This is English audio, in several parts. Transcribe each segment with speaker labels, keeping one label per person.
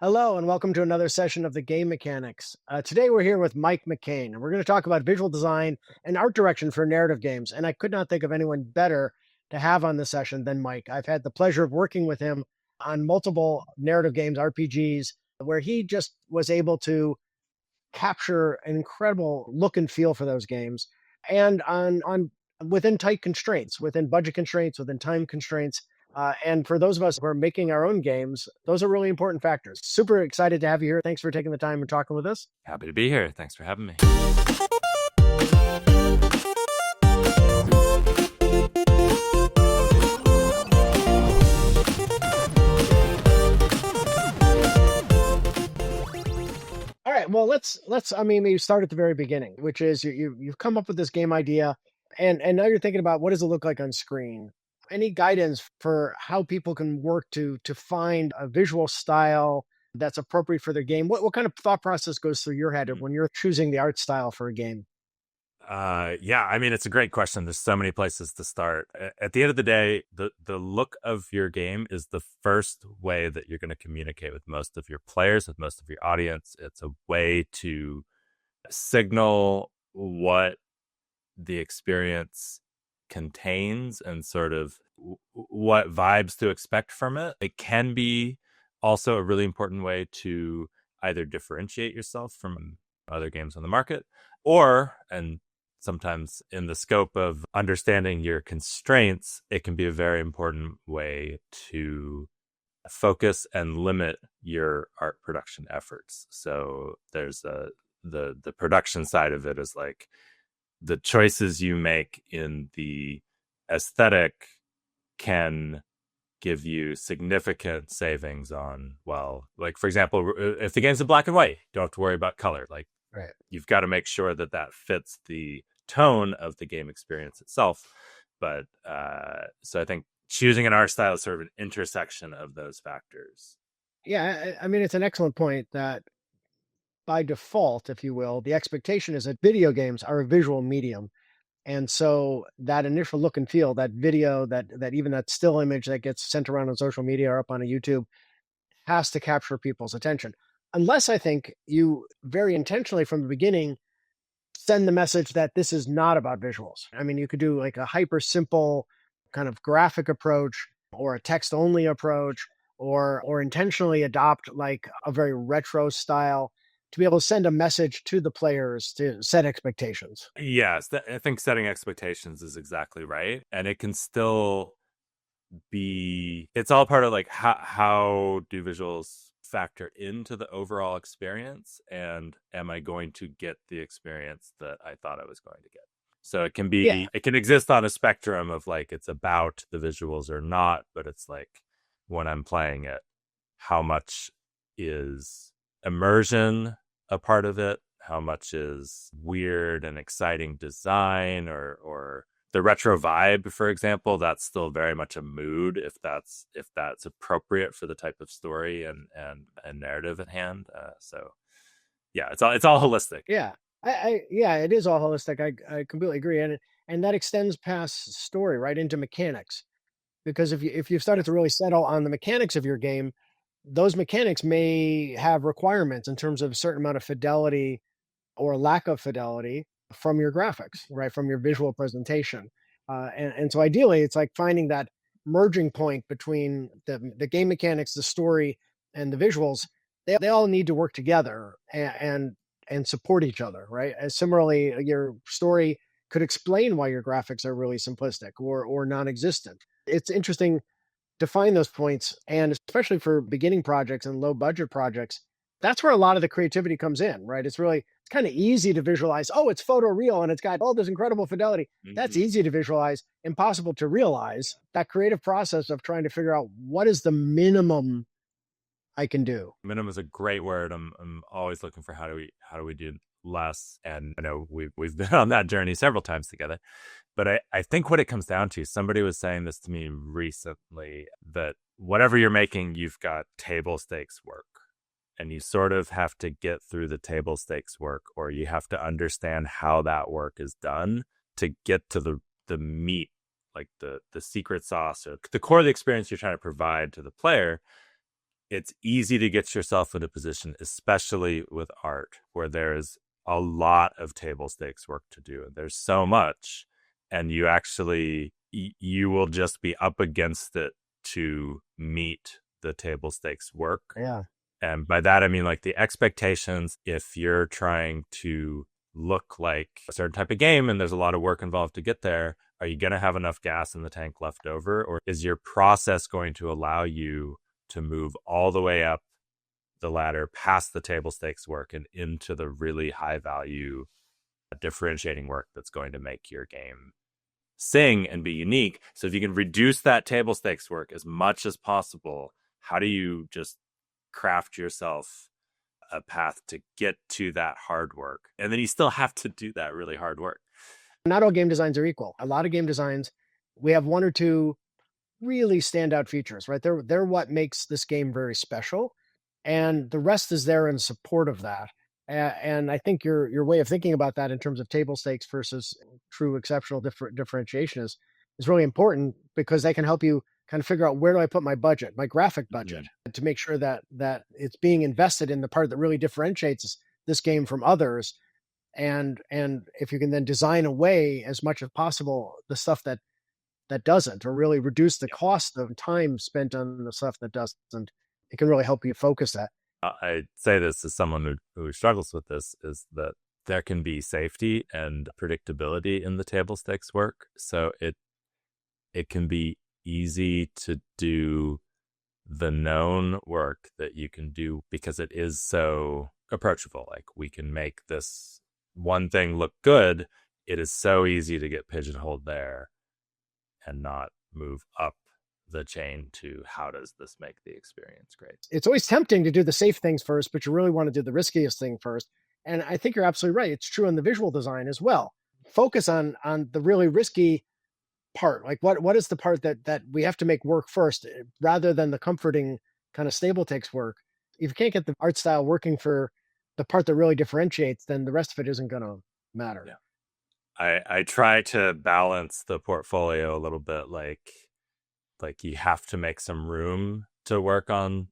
Speaker 1: Hello, and welcome to another session of the Game Mechanics. Today we're here with Mike McCain, and we're going to talk about visual design and art direction for narrative games. And I could not think of anyone better to have on the session than Mike. I've had the pleasure of working with him on multiple narrative games, RPGs, where he just was able to capture an incredible look and feel for those games, and on within tight constraints, within budget constraints, within time constraints. And for those of us who are making our own games, those are really important factors. Super excited to have you here. Thanks for taking the time and talking with us.
Speaker 2: Happy to be here. Thanks for having me.
Speaker 1: All right, well, let's maybe start at the very beginning, which is you've come up with this game idea, and now you're thinking about what does it look like on screen. Any guidance for how people can work to find a visual style that's appropriate for their game? What kind of thought process goes through your head when you're choosing the art style for a game?
Speaker 2: It's a great question. There's so many places to start. At the end of the day, the look of your game is the first way that you're going to communicate with most of your players, with most of your audience. It's a way to signal what the experience contains and sort of what vibes to expect from it. It can be also a really important way to either differentiate yourself from other games on the market, and sometimes in the scope of understanding your constraints, it can be a very important way to focus and limit your art production efforts. So there's the production side of it is like the choices you make in the aesthetic can give you significant savings on, like, for example, if the game's in black and white, you don't have to worry about color. Like,
Speaker 1: right.
Speaker 2: You've got to make sure that fits the tone of the game experience itself. But so I think choosing an art style is sort of an intersection of those factors.
Speaker 1: Yeah, I mean, it's an excellent point that by default, if you will, the expectation is that video games are a visual medium. And so that initial look and feel, that video, that even that still image that gets sent around on social media or up on a YouTube has to capture people's attention. Unless I think you very intentionally from the beginning send the message that this is not about visuals. I mean, you could do like a hyper simple kind of graphic approach or a text only approach, or intentionally adopt like a very retro style to be able to send a message to the players to set expectations.
Speaker 2: Yes, I think setting expectations is exactly right. And it can still be, it's all part of like how do visuals factor into the overall experience, and am I going to get the experience that I thought I was going to get? So it can be, It can exist on a spectrum of like, it's about the visuals or not, but it's like when I'm playing it, how much is immersion a part of it? How much is weird and exciting design or the retro vibe, for example? That's still very much a mood if that's appropriate for the type of story and narrative at hand. It's all holistic.
Speaker 1: Yeah, it is all holistic. I completely agree, and that extends past story right into mechanics, because if you've started to really settle on the mechanics of your game, those mechanics may have requirements in terms of a certain amount of fidelity or lack of fidelity from your graphics, right? From your visual presentation. And so ideally it's like finding that merging point between the game mechanics, the story, and the visuals. They all need to work together and support each other, right? As similarly, your story could explain why your graphics are really simplistic or non-existent. It's interesting to find those points, and especially for beginning projects and low budget projects, that's where a lot of the creativity comes in, right? It's kind of easy to visualize. Oh, it's photoreal and it's got all this incredible fidelity. Mm-hmm. That's easy to visualize, impossible to realize. That creative process of trying to figure out what is the minimum I can do.
Speaker 2: Minimum is a great word. I'm always looking for how do we do less, and I know we've been on that journey several times together. But I think what it comes down to, somebody was saying this to me recently, that whatever you're making, you've got table stakes work. And you sort of have to get through the table stakes work, or you have to understand how that work is done to get to the meat, like the secret sauce or the core of the experience you're trying to provide to the player it's easy to get yourself in a position, especially with art, where there is a lot of table stakes work to do. There's so much, and you actually, you will just be up against it to meet the table stakes work.
Speaker 1: Yeah.
Speaker 2: And by that, I mean, like, the expectations, if you're trying to look like a certain type of game and there's a lot of work involved to get there, are you going to have enough gas in the tank left over? Or is your process going to allow you to move all the way up the ladder past the table stakes work and into the really high value differentiating work that's going to make your game sing and be unique? So if you can reduce that table stakes work as much as possible, how do you just craft yourself a path to get to that hard work? And then you still have to do that really hard work.
Speaker 1: Not all game designs are equal. A lot of game designs, we have one or two really standout features, right? They're what makes this game very special, and the rest is there in support of that. And I think your way of thinking about that in terms of table stakes versus true exceptional differentiation is really important, because they can help you kind of figure out, where do I put my budget, my graphic budget, to make sure that it's being invested in the part that really differentiates this game from others. And if you can then design away as much as possible the stuff that doesn't, or really reduce the cost of time spent on the stuff that doesn't, it can really help you focus that.
Speaker 2: I say this as someone who struggles with this, is that there can be safety and predictability in the table stakes work. So it can be easy to do the known work that you can do because it is so approachable. Like, we can make this one thing look good. It is so easy to get pigeonholed there and not move up the chain to, how does this make the experience great?
Speaker 1: It's always tempting to do the safe things first, but you really want to do the riskiest thing first. And I think you're absolutely right. It's true in the visual design as well. Focus on the really risky part. Like, what is the part that we have to make work first, rather than the comforting kind of stable takes work. If you can't get the art style working for the part that really differentiates, then the rest of it isn't going to matter.
Speaker 2: Yeah. I try to balance the portfolio a little bit, like you have to make some room to work on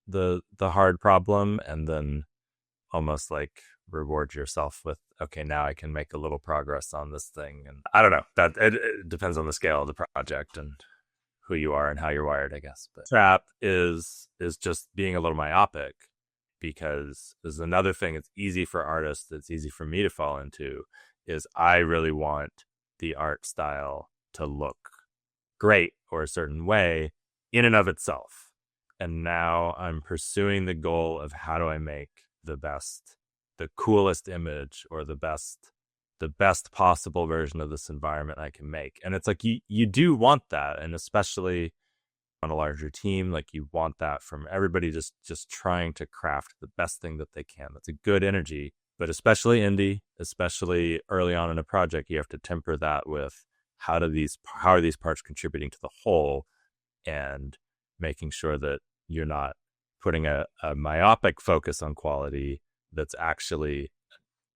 Speaker 2: the hard problem, and then almost like reward yourself with, okay, now I can make a little progress on this thing. And I don't know, that it depends on the scale of the project and who you are and how you're wired, I guess. But trap is just being a little myopic, because there's another thing it's easy for artists, it's easy for me to fall into, is I really want the art style to look great or a certain way in and of itself. And now I'm pursuing the goal of, how do I make the coolest image, or the best possible version of this environment I can make. And it's like, you do want that. And especially on a larger team, like, you want that from everybody, just trying to craft the best thing that they can. That's a good energy. But especially indie, especially early on in a project, you have to temper that with, how are these parts contributing to the whole, and making sure that you're not putting a myopic focus on quality that's actually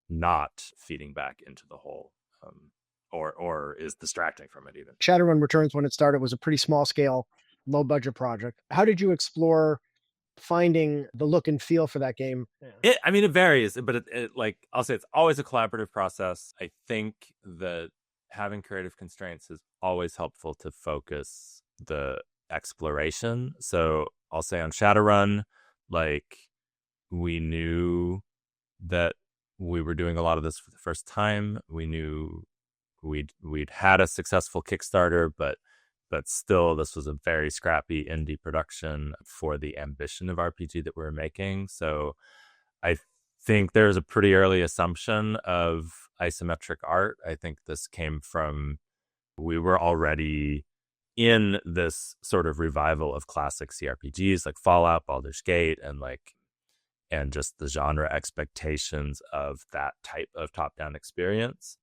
Speaker 2: not feeding back into the whole, or is distracting from it even.
Speaker 1: Shadowrun Returns, when it started, was a pretty small scale, low budget project. How did you explore finding the look and feel for that game?
Speaker 2: It varies, but it like, I'll say, it's always a collaborative process. I think that having creative constraints is always helpful to focus the exploration. So I'll say on Shadowrun, like, we knew that we were doing a lot of this for the first time. We knew we'd had a successful Kickstarter, but still, this was a very scrappy indie production for the ambition of RPG that we were making. So I think there's a pretty early assumption of isometric art. I think this came from, we were already in this sort of revival of classic CRPGs like Fallout, Baldur's Gate, and just the genre expectations of that type of top-down experience.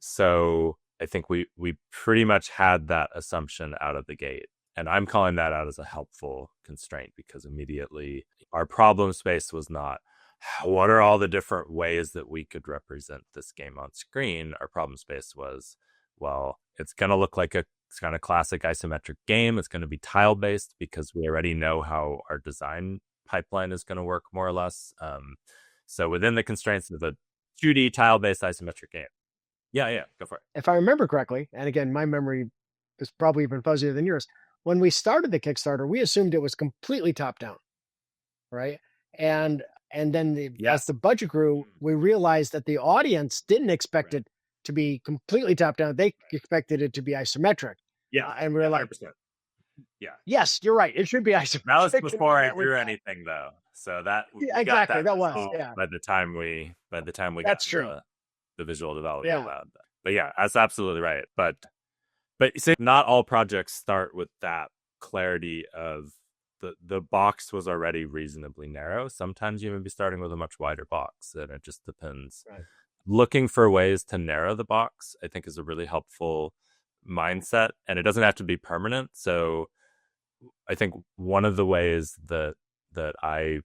Speaker 2: So I think we pretty much had that assumption out of the gate. And I'm calling that out as a helpful constraint, because immediately our problem space was not, what are all the different ways that we could represent this game on screen? Our problem space was, well, it's going to look like a It's kind of classic isometric game. It's going to be tile based because we already know how our design pipeline is going to work more or less. So within the constraints of a 2D tile based isometric game. Yeah, go for it.
Speaker 1: If I remember correctly, and again, my memory is probably even fuzzier than yours. When we started the Kickstarter, we assumed it was completely top down, right? And then as the budget grew, we realized that the audience didn't expect it to be completely top down. They expected it to be isometric.
Speaker 2: Yeah,
Speaker 1: and we were like,
Speaker 2: 100%. Yeah.
Speaker 1: Yes, you're right. It should be isometric.
Speaker 2: That was before I drew anything, though. So that
Speaker 1: exactly that was
Speaker 2: by the time we
Speaker 1: that's
Speaker 2: got
Speaker 1: true.
Speaker 2: The visual development lab. But yeah, that's absolutely right. But see, not all projects start with that clarity of the box was already reasonably narrow. Sometimes you may be starting with a much wider box, and it just depends.
Speaker 1: Right.
Speaker 2: Looking for ways to narrow the box, I think, is a really helpful mindset, and it doesn't have to be permanent. So I think one of the ways that I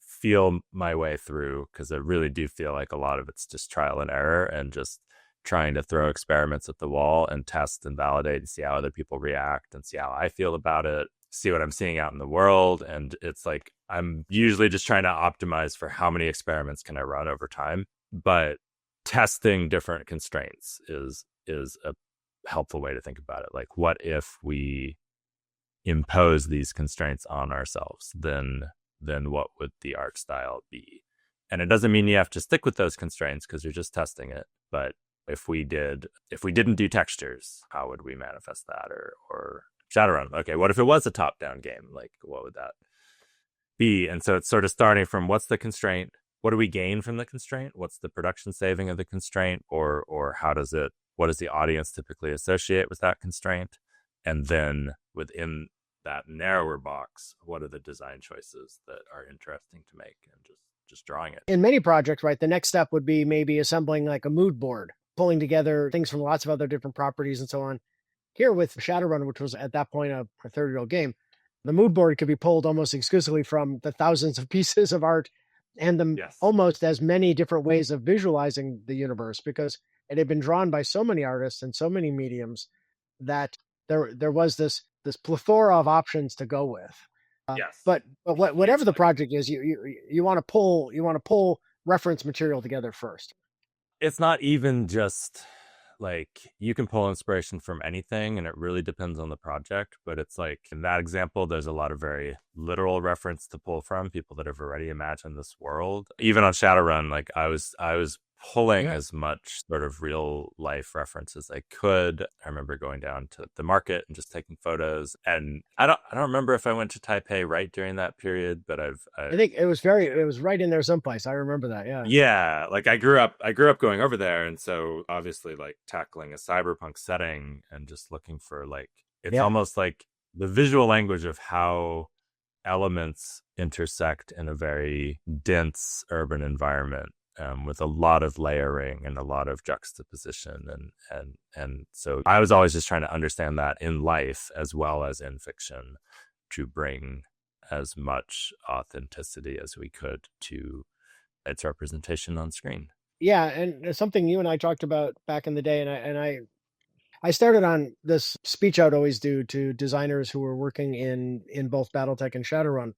Speaker 2: feel my way through, because I really do feel like a lot of it's just trial and error and just trying to throw experiments at the wall and test and validate and see how other people react and see how I feel about it, see what I'm seeing out in the world. And it's like, I'm usually just trying to optimize for how many experiments can I run over time. But testing different constraints is a helpful way to think about it. Like, what if we impose these constraints on ourselves? Then what would the art style be? And it doesn't mean you have to stick with those constraints because you're just testing it. But if we didn't do textures, how would we manifest that? Or Shadowrun, okay, what if it was a top-down game? Like, what would that be? And so it's sort of starting from, what's the constraint? What do we gain from the constraint? What's the production saving of the constraint? Or what does the audience typically associate with that constraint? And then within that narrower box, what are the design choices that are interesting to make, and just drawing it.
Speaker 1: In many projects, right, the next step would be maybe assembling like a mood board, pulling together things from lots of other different properties and so on. Here with Shadowrun, which was at that point a 30-year-old game, the mood board could be pulled almost exclusively from the thousands of pieces of art and almost as many different ways of visualizing the universe, because it had been drawn by so many artists and so many mediums that there was this plethora of options to go with. But whatever the project is, you want to pull reference material together first.
Speaker 2: It's not even just like, you can pull inspiration from anything, and it really depends on the project. But it's like, in that example, there's a lot of very literal reference to pull from people that have already imagined this world. Even on Shadowrun, like I was pulling as much sort of real life reference as I could. I remember going down to the market and just taking photos. And I don't remember if I went to Taipei right during that period, but I
Speaker 1: think it was right in there someplace. I remember that.
Speaker 2: Yeah. Like I grew up going over there. And so obviously, like, tackling a cyberpunk setting and just looking for, like, it's almost like the visual language of how elements intersect in a very dense urban environment. With a lot of layering and a lot of juxtaposition, and so I was always just trying to understand that in life as well as in fiction, to bring as much authenticity as we could to its representation on screen.
Speaker 1: Yeah, and it's something you and I talked about back in the day, and I started on this speech I would always do to designers who were working in both BattleTech and Shadowrun,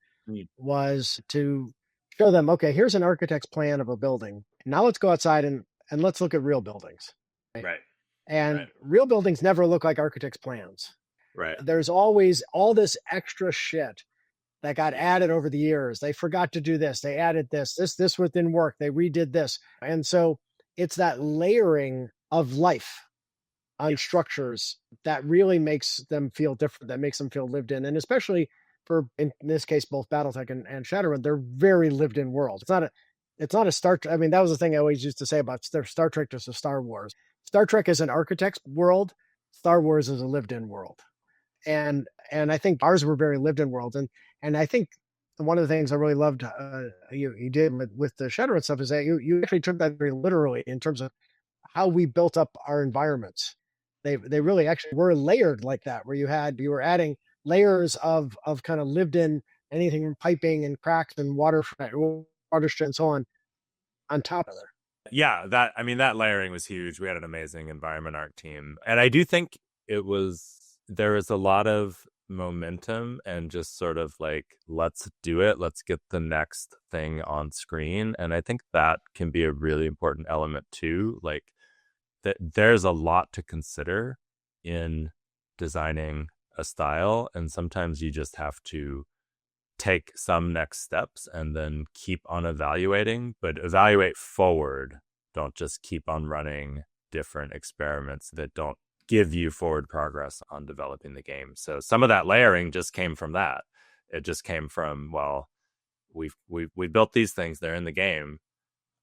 Speaker 1: was to show them, okay, here's an architect's plan of a building. Now let's go outside and let's look at real buildings.
Speaker 2: Right.
Speaker 1: And real buildings never look like architects' plans.
Speaker 2: Right.
Speaker 1: There's always all this extra shit that got added over the years. They forgot to do this. They added this didn't work. They redid this. And so it's that layering of life on structures that really makes them feel different, that makes them feel lived in. And especially for, in this case, both BattleTech and Shadowrun, they're very lived in worlds. It's not a Star Trek. I mean, that was the thing I always used to say about Star Trek versus Star Wars. Star Trek is an architect's world. Star Wars is a lived in world. And I think ours were very lived in worlds. And I think one of the things I really loved you did with the Shadowrun stuff is that you actually took that very literally in terms of how we built up our environments. They really actually were layered like that, where you were adding layers of kind of lived in, anything from piping and cracks and watershed and so on top of it.
Speaker 2: Yeah, that layering was huge. We had an amazing environment art team. And I do think there was a lot of momentum and just sort of like, let's do it, let's get the next thing on screen. And I think that can be a really important element too, like that there's a lot to consider in designing a style, and sometimes you just have to take some next steps and then keep on evaluating, but evaluate forward. Don't just keep on running different experiments that don't give you forward progress on developing the game. So some of that layering just came from that. It just came from, well, we built these things, they're in the game.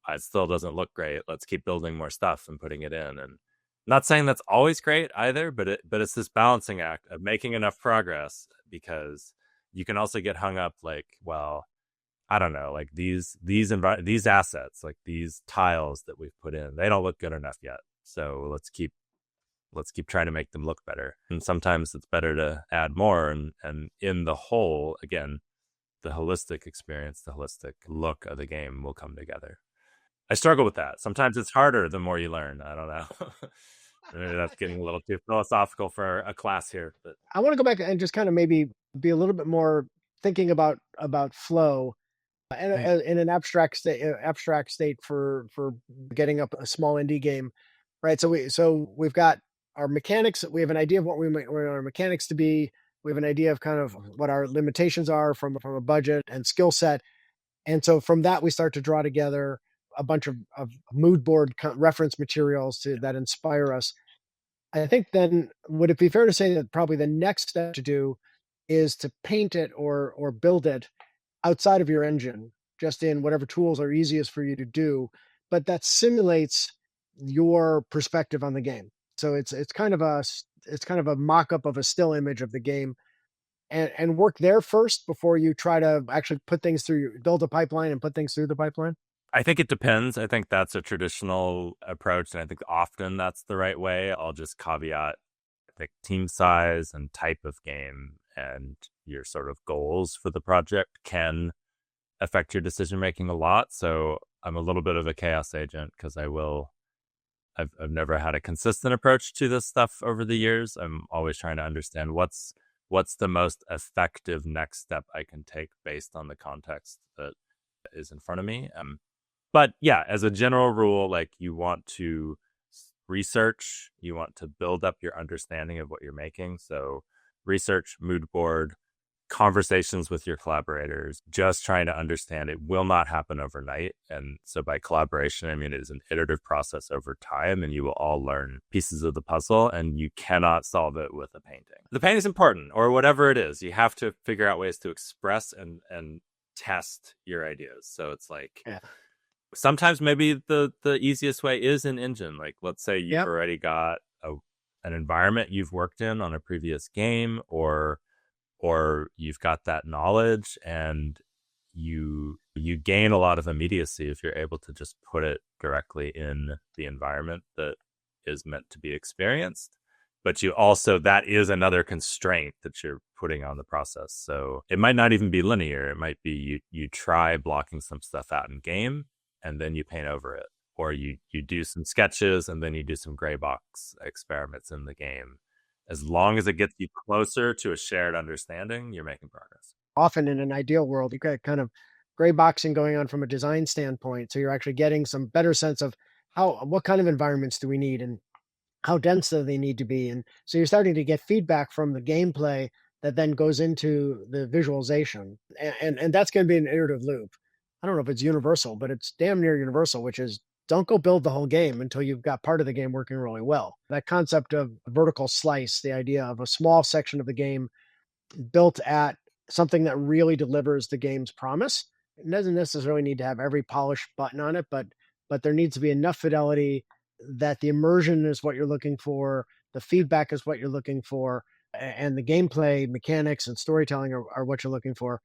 Speaker 2: It still doesn't look great. Let's keep building more stuff and putting it in. And not saying that's always great either, but it's this balancing act of making enough progress, because you can also get hung up like, well, I don't know, like these assets, like these tiles that we've put in, they don't look good enough yet. So let's keep trying to make them look better. And sometimes it's better to add more, and in the whole, again, the holistic experience, the holistic look of the game will come together. I struggle with that. Sometimes it's harder the more you learn. I don't know. Maybe that's getting a little too philosophical for a class here, but
Speaker 1: I want to go back and just kind of maybe be a little bit more thinking about flow in an abstract state for getting up a small indie game, right? So we've got our mechanics. We have an idea of what we want our mechanics to be. We have an idea of kind of what our limitations are from a budget and skill set, and so from that we start to draw together a bunch of mood board reference materials that inspire us. I think then would it be fair to say that probably the next step to do is to paint it or build it outside of your engine, just in whatever tools are easiest for you to do, but that simulates your perspective on the game. So it's kind of a mock-up of a still image of the game, and work there first before you try to actually build a pipeline and put things through the pipeline.
Speaker 2: I think it depends. I think that's a traditional approach, and I think often that's the right way. I'll just caveat, I think team size and type of game and your sort of goals for the project can affect your decision making a lot. So I'm a little bit of a chaos agent because I've never had a consistent approach to this stuff over the years. I'm always trying to understand what's the most effective next step I can take based on the context that is in front of me. But yeah, as a general rule, like you want to research, you want to build up your understanding of what you're making. So research, mood board, conversations with your collaborators, just trying to understand. It will not happen overnight. And so by collaboration, I mean, it is an iterative process over time, and you will all learn pieces of the puzzle, and you cannot solve it with a painting. The painting is important, or whatever it is. You have to figure out ways to express and test your ideas. So it's like,
Speaker 1: Yeah.
Speaker 2: Sometimes maybe the easiest way is an engine. Like, let's say you've already got an environment you've worked in on a previous game, or you've got that knowledge, and you gain a lot of immediacy if you're able to just put it directly in the environment that is meant to be experienced. But you also, that is another constraint that you're putting on the process. So it might not even be linear. It might be you try blocking some stuff out in game, and then you paint over it, or you do some sketches and then you do some gray box experiments in the game. As long as it gets you closer to a shared understanding, you're making progress.
Speaker 1: Often in an ideal world, you've got kind of gray boxing going on from a design standpoint. So you're actually getting some better sense of what kind of environments do we need and how dense do they need to be. And so you're starting to get feedback from the gameplay that then goes into the visualization. And that's going to be an iterative loop. I don't know if it's universal, but it's damn near universal, which is don't go build the whole game until you've got part of the game working really well. That concept of vertical slice, the idea of a small section of the game built at something that really delivers the game's promise. It doesn't necessarily need to have every polished button on it, but there needs to be enough fidelity that the immersion is what you're looking for, the feedback is what you're looking for, and the gameplay mechanics and storytelling are what you're looking for,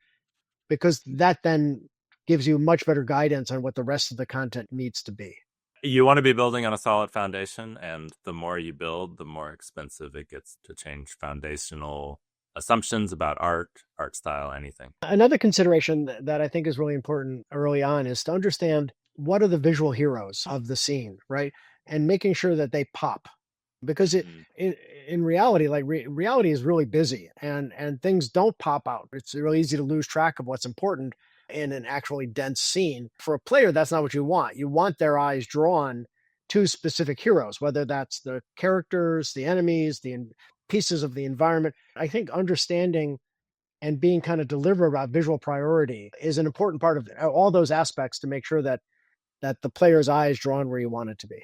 Speaker 1: because that then gives you much better guidance on what the rest of the content needs to be.
Speaker 2: You want to be building on a solid foundation, and the more you build, the more expensive it gets to change foundational assumptions about art style, anything.
Speaker 1: Another consideration that I think is really important early on is to understand what are the visual heroes of the scene, right? And making sure that they pop. because
Speaker 2: Mhm.
Speaker 1: in reality, like reality is really busy, and things don't pop out. It's really easy to lose track of what's important in an actually dense scene. For a player, that's not what you want. You want their eyes drawn to specific heroes, whether that's the characters, the enemies, pieces of the environment. I think understanding and being kind of deliberate about visual priority is an important part of all those aspects to make sure that the player's eye is drawn where you want it to be.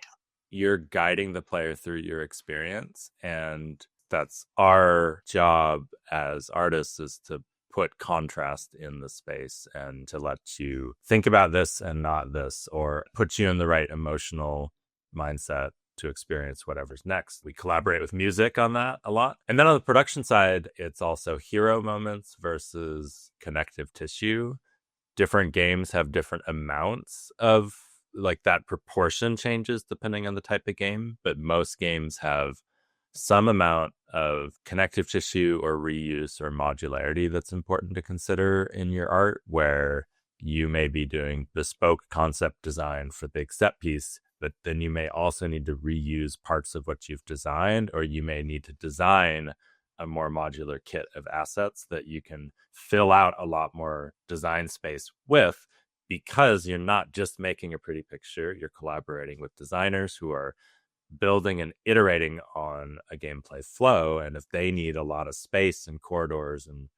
Speaker 2: You're guiding the player through your experience, and that's our job as artists, is to put contrast in the space and to let you think about this and not this, or put you in the right emotional mindset to experience whatever's next. We collaborate with music on that a lot. And then on the production side, it's also hero moments versus connective tissue. Different games have different amounts of, like, that proportion changes depending on the type of game, but most games have some amount of connective tissue or reuse or modularity that's important to consider in your art, where you may be doing bespoke concept design for the big set piece, but then you may also need to reuse parts of what you've designed, or you may need to design a more modular kit of assets that you can fill out a lot more design space with, because you're not just making a pretty picture, you're collaborating with designers who are building and iterating on a gameplay flow. And if they need a lot of space and corridors and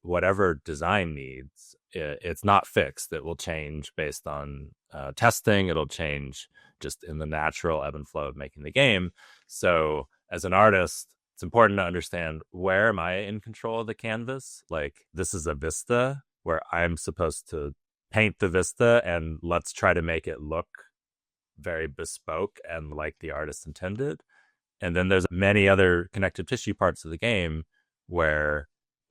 Speaker 2: whatever design needs, it's not fixed. It will change based on testing. It'll change just in the natural ebb and flow of making the game. So as an artist, it's important to understand, where am I in control of the canvas? Like, this is a vista where I'm supposed to paint the vista, and let's try to make it look very bespoke and like the artist intended. And then there's many other connective tissue parts of the game where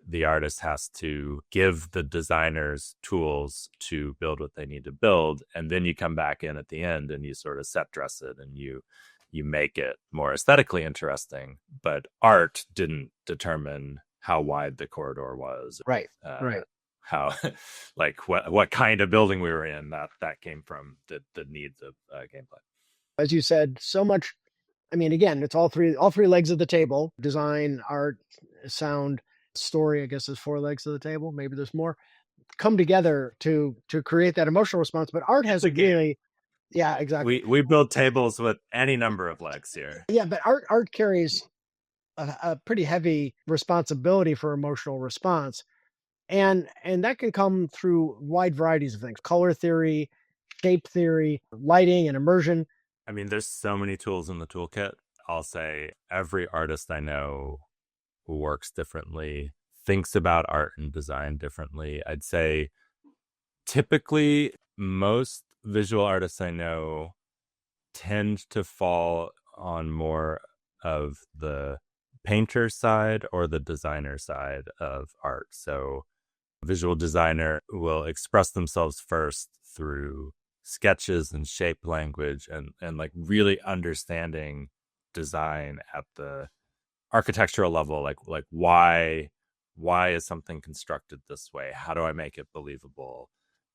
Speaker 2: the artist has to give the designers tools to build what they need to build. And then you come back in at the end and you sort of set dress it, and you make it more aesthetically interesting. But art didn't determine how wide the corridor was.
Speaker 1: Right. Right.
Speaker 2: How, like, what kind of building we were in. That came from the needs of gameplay.
Speaker 1: As you said, so much. I mean, again, it's all three legs of the table: design, art, sound, story. I guess there's four legs of the table. Maybe there's more. Come together to create that emotional response. But art has really, yeah, exactly.
Speaker 2: We build tables with any number of legs here.
Speaker 1: Yeah, but art carries a pretty heavy responsibility for emotional response, and that can come through wide varieties of things: color theory, shape theory, lighting, and immersion.
Speaker 2: I mean, there's so many tools in the toolkit. I'll say every artist I know who works differently, thinks about art and design differently. I'd say typically most visual artists I know tend to fall on more of the painter side or the designer side of art. So a visual designer will express themselves first through sketches and shape language, and like really understanding design at the architectural level, like why is something constructed this way? How do I make it believable?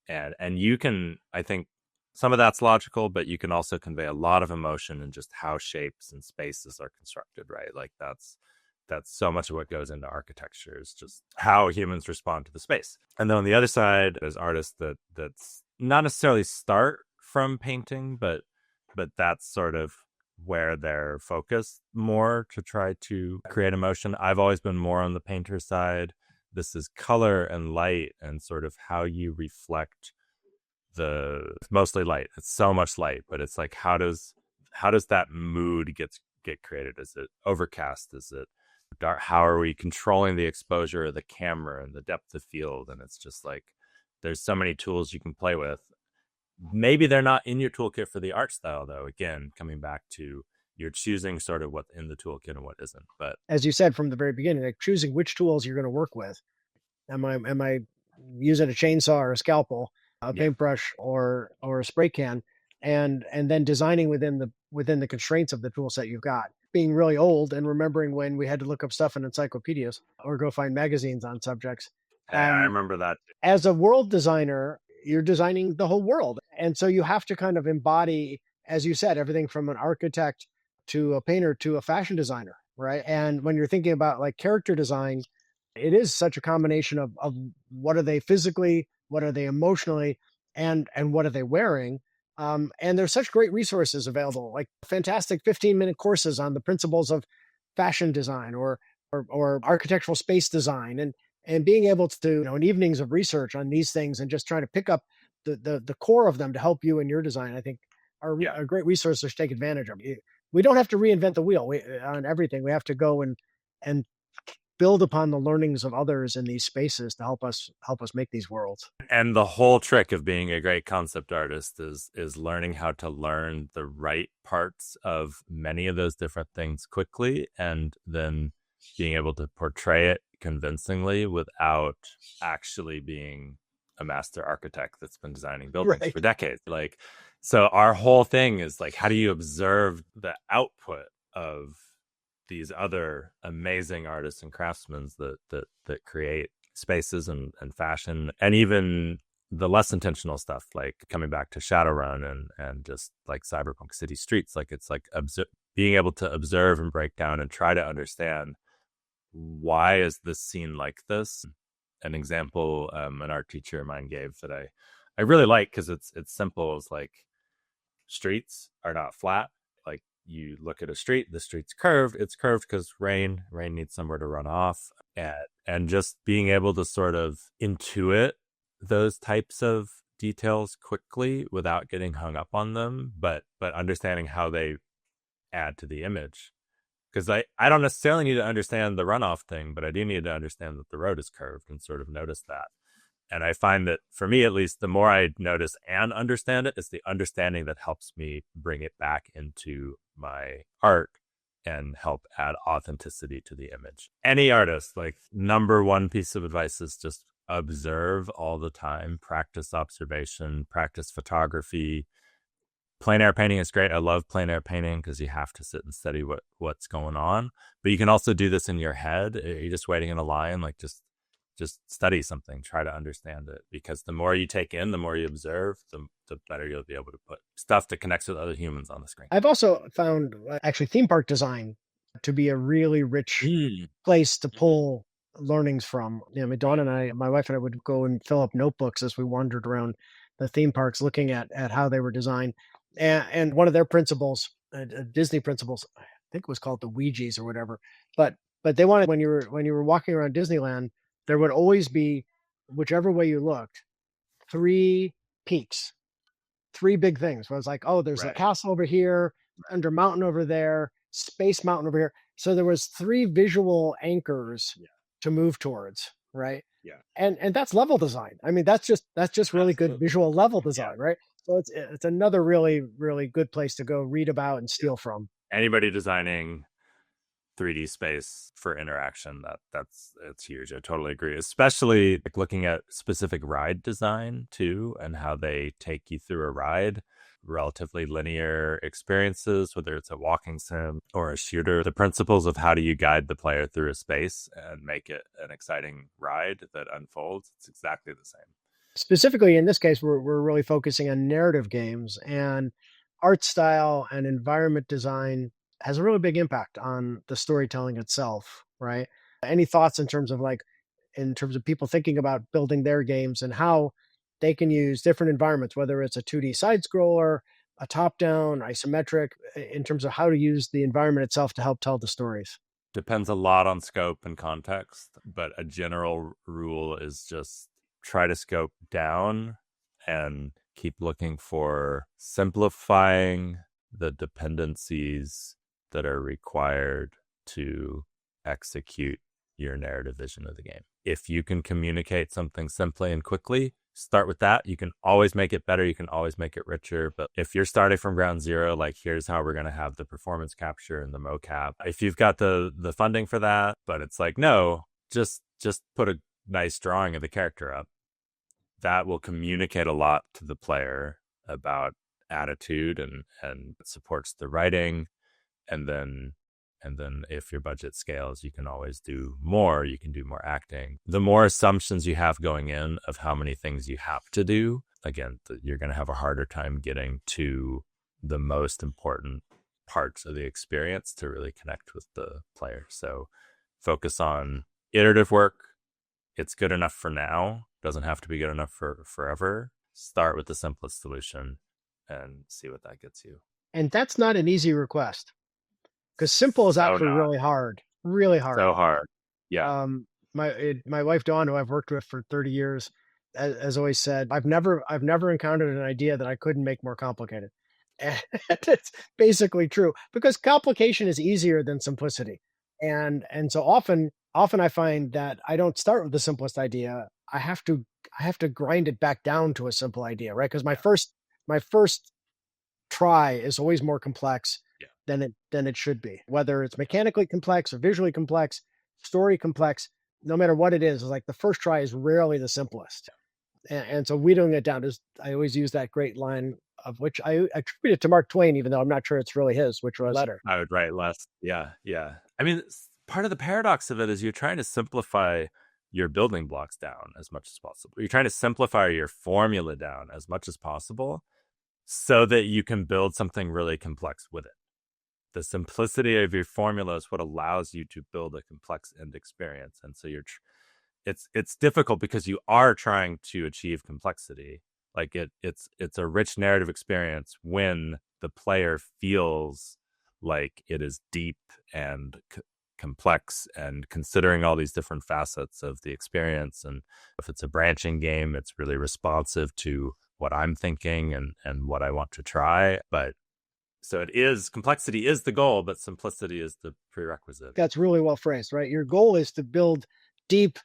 Speaker 2: And you can, I think some of that's logical, but you can also convey a lot of emotion in just how shapes and spaces are constructed, right? Like that's so much of what goes into architecture, is just how humans respond to the space. And then on the other side, there's artists that's not necessarily start from painting, but that's sort of where they're focused more to try to create emotion. I've always been more on the painter side. This is color and light and sort of how you reflect mostly light. It's so much light, but it's like, how does that mood get created? Is it overcast? Is it dark? How are we controlling the exposure of the camera and the depth of field? And it's just like, there's so many tools you can play with. Maybe they're not in your toolkit for the art style, though. Again, coming back to, you're choosing sort of what's in the toolkit and what isn't. But
Speaker 1: as you said from the very beginning, like choosing which tools you're going to work with. Am I using a chainsaw or a scalpel, a paintbrush or a spray can, and then designing within the constraints of the tool set you've got. Being really old and remembering when we had to look up stuff in encyclopedias or go find magazines on subjects.
Speaker 2: I remember that.
Speaker 1: As a world designer, you're designing the whole world. And so you have to kind of embody, as you said, everything from an architect to a painter to a fashion designer, right? And when you're thinking about like character design, it is such a combination of what are they physically, what are they emotionally, and what are they wearing. And there's such great resources available, like fantastic 15-minute courses on the principles of fashion design or architectural space design, and being able to do, in evenings of research on these things and just trying to pick up the core of them to help you in your design, I think are great resources to take advantage of. We don't have to reinvent the wheel on everything. We have to go and build upon the learnings of others in these spaces to help us make these worlds.
Speaker 2: And the whole trick of being a great concept artist is learning how to learn the right parts of many of those different things quickly, and then being able to portray it convincingly without actually being a master architect that's been designing buildings for decades. Like, so our whole thing is like, how do you observe the output of these other amazing artists and craftsmen that create spaces and fashion, and even the less intentional stuff, like coming back to Shadowrun and just like Cyberpunk City Streets. Like, it's like being able to observe and break down and try to understand, why is this scene like this? An example an art teacher of mine gave that I really like, because it's simple. It's like, streets are not flat. Like, you look at a street, the street's curved. It's curved because rain needs somewhere to run off. And just being able to sort of intuit those types of details quickly without getting hung up on them, but understanding how they add to the image. Because I don't necessarily need to understand the runoff thing, but I do need to understand that the road is curved and sort of notice that. And I find that, for me at least, the more I notice and understand it, it's the understanding that helps me bring it back into my art and help add authenticity to the image. Any artist, like, number one piece of advice is just observe all the time, practice observation, practice photography. Plein air painting is great. I love plein air painting because you have to sit and study what's going on. But you can also do this in your head. You're just waiting in a line, like, just study something, try to understand it, because the more you take in, the more you observe, the better you'll be able to put stuff that connects with other humans on the screen.
Speaker 1: I've also found actually theme park design to be a really rich place to pull learnings from. Dawn and I, my wife and I, would go and fill up notebooks as we wandered around the theme parks, looking at how they were designed. And one of their principles, Disney principles, I think it was called the Ouija's or whatever, but they wanted, when you were walking around Disneyland, there would always be, whichever way you looked, 3 peaks, 3 big things. Where it's like, oh, there's a castle over here, Under Mountain over there, Space Mountain over here. So there was 3 visual anchors to move towards, right?
Speaker 2: Yeah.
Speaker 1: And that's level design. I mean, that's just really good visual level design, right? So it's another really, really good place to go read about and steal from.
Speaker 2: Anybody designing 3D space for interaction, it's huge. I totally agree, especially like looking at specific ride design too, and how they take you through a ride, relatively linear experiences, whether it's a walking sim or a shooter. The principles of how do you guide the player through a space and make it an exciting ride that unfolds, it's exactly the same.
Speaker 1: Specifically in this case, we're really focusing on narrative games, and art style and environment design has a really big impact on the storytelling itself, right? Any thoughts in terms of people thinking about building their games and how they can use different environments, whether it's a 2D side scroller, a top down, isometric, in terms of how to use the environment itself to help tell the stories?
Speaker 2: Depends a lot on scope and context, but a general rule is just try to scope down and keep looking for simplifying the dependencies that are required to execute your narrative vision of the game. If you can communicate something simply and quickly, start with that. You can always make it better. You can always make it richer. But if you're starting from ground zero, like, here's how we're going to have the performance capture and the mocap. If you've got the funding for that, but it's like, no, just put a nice drawing of the character up. That will communicate a lot to the player about attitude and supports the writing. And then if your budget scales, you can always do more. You can do more acting. The more assumptions you have going in of how many things you have to do, again, you're going to have a harder time getting to the most important parts of the experience to really connect with the player. So focus on iterative work. It's good enough for now. Doesn't have to be good enough for forever. Start with the simplest solution and see what that gets you.
Speaker 1: And that's not an easy request, because simple is actually really hard. Really hard.
Speaker 2: So hard. Yeah.
Speaker 1: My wife Dawn, who I've worked with for 30 years, has always said, I've never encountered an idea that I couldn't make more complicated. And it's basically true, because complication is easier than simplicity. And so often I find that I don't start with the simplest idea. I have to grind it back down to a simple idea, right? Because my first try is always more complex than it should be, whether it's mechanically complex or visually complex, story complex. No matter what it is, like the first try is rarely the simplest. And so whittling it down is, I always use that great line, of which I attribute it to Mark Twain, even though I'm not sure it's really his, which was letter.
Speaker 2: I would write less. Yeah. Yeah. I mean, part of the paradox of it is you're trying to simplify your building blocks down as much as possible. You're trying to simplify your formula down as much as possible so that you can build something really complex with it. The simplicity of your formula is what allows you to build a complex end experience. And so it's difficult because you are trying to achieve complexity. Like it's a rich narrative experience when the player feels like it is deep and complex and considering all these different facets of the experience. And if it's a branching game, it's really responsive to what I'm thinking and what I want to try. But so complexity is the goal, but simplicity is the prerequisite.
Speaker 1: That's really well phrased, right? Your goal is to build deep,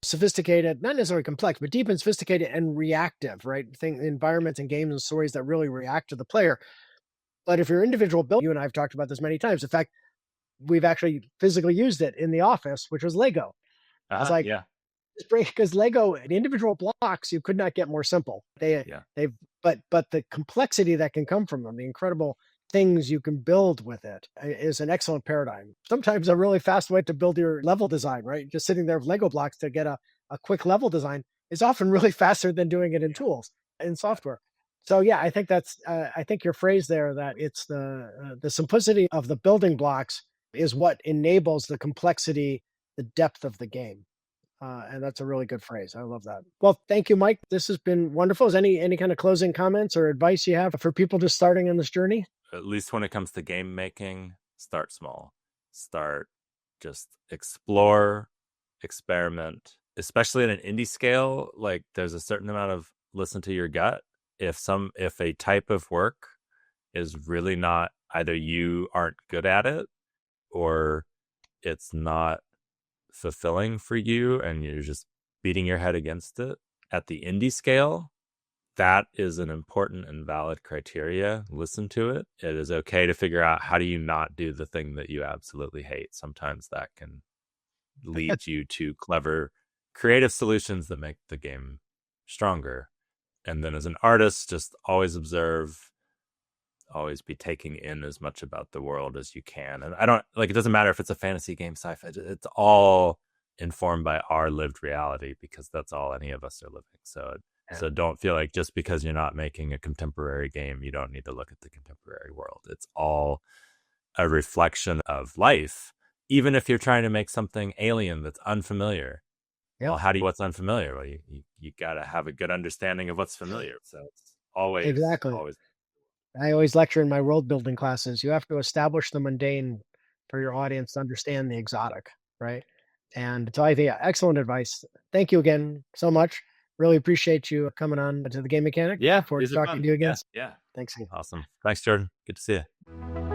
Speaker 1: sophisticated, not necessarily complex, but deep and sophisticated and reactive, right? Environments and games and stories that really react to the player. But if your individual build, you and I have talked about this many times. In fact, we've actually physically used it in the office, which was Lego. I was like, because Lego, the individual blocks, you could not get more simple. But the complexity that can come from them, the incredible things you can build with it, is an excellent paradigm. Sometimes a really fast way to build your level design, right? Just sitting there with Lego blocks to get a quick level design is often really faster than doing it in tools, in software. So yeah, I think that's I think your phrase there, that it's the simplicity of the building blocks is what enables the complexity, the depth of the game. And that's a really good phrase. I love that. Well, thank you, Mike. This has been wonderful. Is any kind of closing comments or advice you have for people just starting on this journey?
Speaker 2: At least when it comes to game making, start small. Just explore, experiment, especially at an indie scale. Like there's a certain amount of listen to your gut. If a type of work is really not, either you aren't good at it or it's not fulfilling for you and you're just beating your head against it at the indie scale, that is an important and valid criteria. Listen to it. It is okay to figure out, how do you not do the thing that you absolutely hate? Sometimes that can lead you to clever, creative solutions that make the game stronger. And then as an artist, just always observe, always be taking in as much about the world as you can. And it doesn't matter if it's a fantasy game, sci-fi, it's all informed by our lived reality, because that's all any of us are living. So don't feel like just because you're not making a contemporary game, you don't need to look at the contemporary world. It's all a reflection of life. Even if you're trying to make something alien that's unfamiliar, well, what's unfamiliar? Well, you got to have a good understanding of what's familiar. So it's always
Speaker 1: I always lecture in my world building classes. You have to establish the mundane for your audience to understand the exotic, right? And so I think, excellent advice. Thank you again so much. Really appreciate you coming on to the Game Mechanic.
Speaker 2: Yeah,
Speaker 1: forward to talking to you again.
Speaker 2: Yeah.
Speaker 1: Thanks again.
Speaker 2: Awesome. Thanks, Jordan. Good to see you.